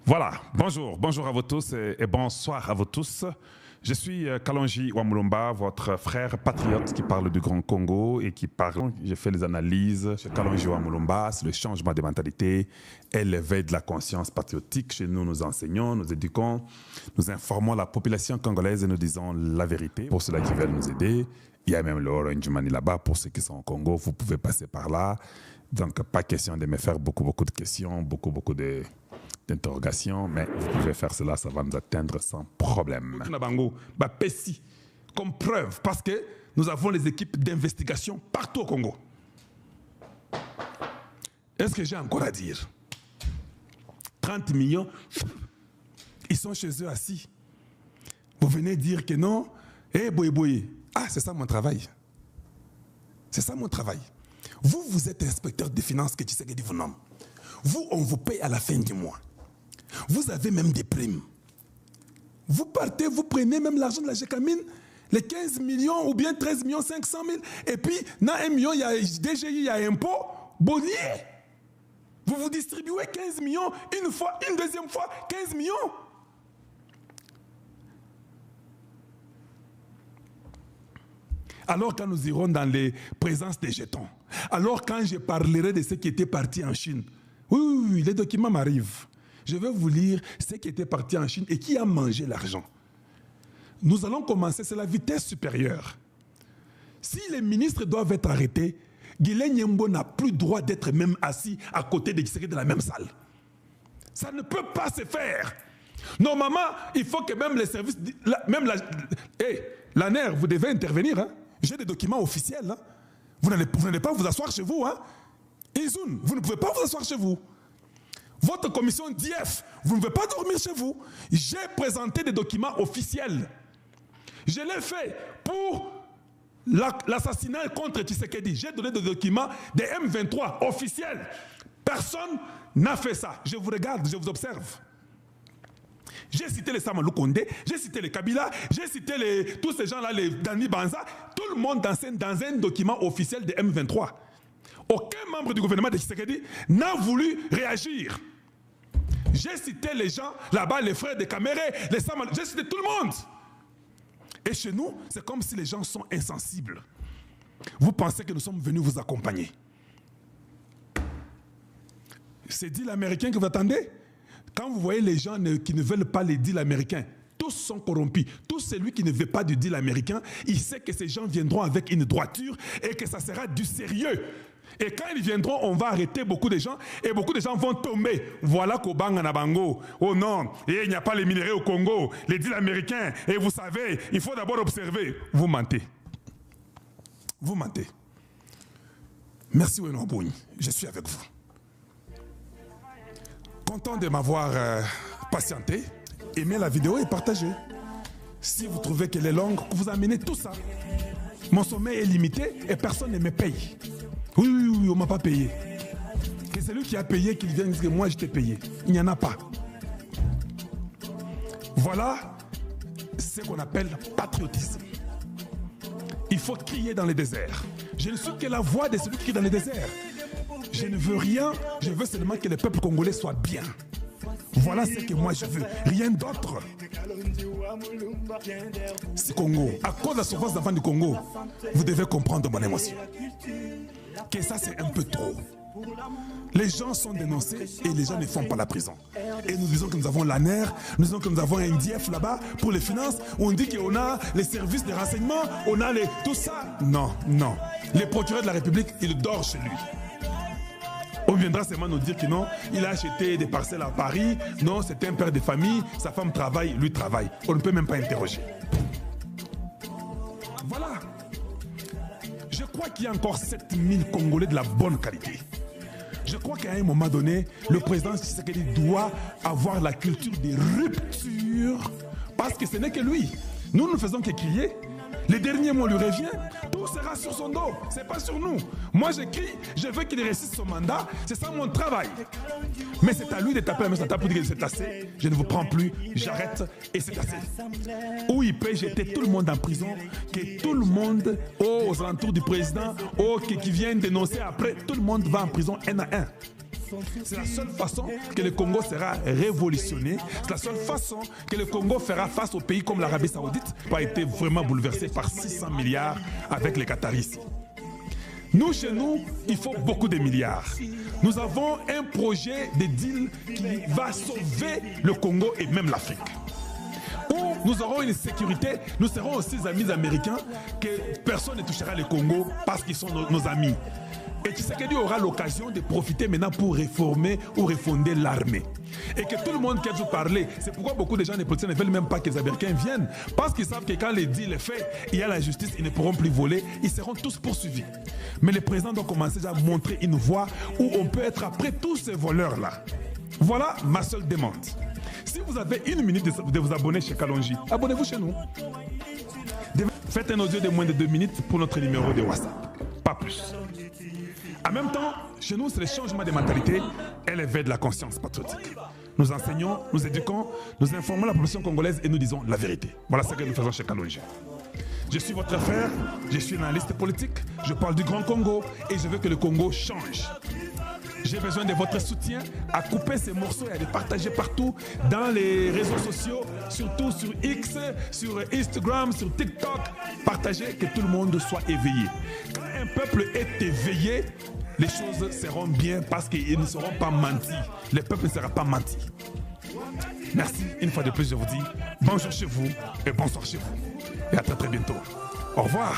Voilà, bonjour à vous tous et bonsoir à vous tous. Je suis Kalonji Wamulumba, votre frère patriote qui parle du Grand Congo et qui parle. J'ai fait les analyses chez Kalonji Wamulumba, c'est le changement de mentalité et l'éveil de la conscience patriotique. Chez nous, nous enseignons, nous éduquons, nous informons la population congolaise et nous disons la vérité. Pour ceux-là qui veulent nous aider, il y a même le Orange Money là-bas. Pour ceux qui sont au Congo, vous pouvez passer par là. Donc, pas question de me faire beaucoup de questions, beaucoup d'interrogations, mais vous pouvez faire cela, ça va nous atteindre sans problème. Comme preuve, parce que nous avons les équipes d'investigation partout au Congo. Est-ce que j'ai encore à dire? 30 millions, ils sont chez eux assis. Vous venez dire que non, boy. Ah, c'est ça mon travail. C'est ça mon travail. Vous êtes inspecteur des finances que Tshisekedi vous nomme. Vous, on vous paye à la fin du mois. Vous avez même des primes. Vous partez, vous prenez même l'argent de la GECAMINE, les 15 millions ou bien 13 millions 500 000, et puis, dans 1 million, il y a DGI, il y a impôt, bonnier. Vous vous distribuez 15 millions, une fois, une deuxième fois, 15 millions. Alors quand nous irons dans les présences des jetons, alors quand je parlerai de ceux qui étaient partis en Chine, oui, les documents m'arrivent. Je vais vous lire ceux qui étaient partis en Chine et qui a mangé l'argent. Nous allons commencer, c'est la vitesse supérieure. Si les ministres doivent être arrêtés, Guilain Nyembo n'a plus droit d'être même assis à côté de Tshisekedi dans la même salle. Ça ne peut pas se faire. Normalement, il faut que même les services, la NER, vous devez intervenir. Hein? J'ai des documents officiels. Hein? Vous n'allez pas vous asseoir chez vous. Hein? Izoun, vous ne pouvez pas vous asseoir chez vous. Votre commission d'IF, vous ne pouvez pas dormir chez vous. J'ai présenté des documents officiels. Je l'ai fait pour l'assassinat contre Tshisekedi. J'ai donné des documents des M23 officiels. Personne n'a fait ça. Je vous regarde, je vous observe. J'ai cité les Samalou Kondé, j'ai cité les Kabila, j'ai cité tous ces gens-là, les Dani Banza, tout le monde dans un document officiel des M23. Aucun membre du gouvernement de Tshisekedi n'a voulu réagir. J'ai cité les gens là-bas, les frères de Kamere, les Samalou, j'ai cité tout le monde. Et chez nous, c'est comme si les gens sont insensibles. Vous pensez que nous sommes venus vous accompagner. C'est dit l'Américain que vous attendez? Quand vous voyez les gens qui ne veulent pas les deals américains, tous sont corrompus. Tout celui qui ne veut pas du deal américain, il sait que ces gens viendront avec une droiture et que ça sera du sérieux. Et quand ils viendront, on va arrêter beaucoup de gens et beaucoup de gens vont tomber. Voilà Kobanga Nabango. Oh non, et il n'y a pas les minéraux au Congo, les deals américains. Et vous savez, il faut d'abord observer. Vous mentez. Vous mentez. Merci Weno Bouni, je suis avec vous. Content de m'avoir patienté. Aimez la vidéo et partagez. Si vous trouvez qu'elle est longue, vous amenez tout ça. Mon sommeil est limité et personne ne me paye. Oui, on ne m'a pas payé. Que c'est lui qui a payé qu'il vienne dire que moi je t'ai payé. Il n'y en a pas. Voilà ce qu'on appelle patriotisme. Il faut crier dans le désert. Je ne suis que la voix de celui qui crie dans le désert. Je ne veux rien, je veux seulement que le peuple congolais soit bien. Voilà ce que moi je veux, rien d'autre. C'est Congo. À cause de la souffrance d'enfants du Congo, vous devez comprendre mon émotion. Que ça c'est un peu trop. Les gens sont dénoncés et les gens ne font pas la prison. Et nous disons que nous avons l'ANER, nous disons que nous avons un DIF là-bas pour les finances, on dit qu'on a les services de renseignement, on a tout ça. Non. Le procureur de la République, il dort chez lui. On viendra seulement nous dire que non, il a acheté des parcelles à Paris, non, c'est un père de famille, sa femme travaille, lui travaille. On ne peut même pas interroger. Voilà. Je crois qu'il y a encore 7000 Congolais de la bonne qualité. Je crois qu'à un moment donné, le président Tshisekedi doit avoir la culture des ruptures, parce que ce n'est que lui. Nous ne faisons que crier. Les derniers mots lui reviennent, tout sera sur son dos, c'est pas sur nous. Moi j'écris, je veux qu'il réussisse son mandat, c'est ça mon travail. Mais c'est à lui de taper la main sur la table pour dire que c'est assez, je ne vous prends plus, j'arrête et c'est assez. Ou il peut jeter tout le monde en prison, que tout le monde, aux alentours du président, qui viennent dénoncer après, tout le monde va en prison un à un. C'est la seule façon que le Congo sera révolutionné. C'est la seule façon que le Congo fera face aux pays comme l'Arabie Saoudite, qui a été vraiment bouleversé par 600 milliards avec les Qataris. Nous, chez nous, il faut beaucoup de milliards. Nous avons un projet de deal qui va sauver le Congo et même l'Afrique. Où nous aurons une sécurité, nous serons aussi amis américains, que personne ne touchera le Congo parce qu'ils sont nos amis. Et Tshisekedi aura l'occasion de profiter maintenant pour réformer ou refonder l'armée. Et que tout le monde qui a dû parler, c'est pourquoi beaucoup de gens des politiciens ne veulent même pas que les Américains viennent. Parce qu'ils savent que quand les deal est fait, il y a la justice, ils ne pourront plus voler, ils seront tous poursuivis. Mais le président doit commencer à montrer une voie où on peut être après tous ces voleurs-là. Voilà ma seule demande. Si vous avez une minute de vous abonner chez Kalonji, abonnez-vous chez nous. Faites un audio de moins de 2 minutes pour notre numéro de WhatsApp. Pas plus. En même temps, chez nous, c'est le changement de mentalité et l'éveil de la conscience patriotique. Nous enseignons, nous éduquons, nous informons la population congolaise et nous disons la vérité. Voilà ce que nous faisons chez Kalonji. Je suis votre frère, je suis un analyste politique, je parle du Grand Congo et je veux que le Congo change. J'ai besoin de votre soutien à couper ces morceaux et à les partager partout dans les réseaux sociaux, surtout sur X, sur Instagram, sur TikTok. Partagez, que tout le monde soit éveillé. Quand un peuple est éveillé, les choses seront bien parce qu'ils ne seront pas mentis. Le peuple ne sera pas menti. Merci. Une fois de plus, je vous dis bonjour chez vous et bonsoir chez vous. Et à très très bientôt. Au revoir.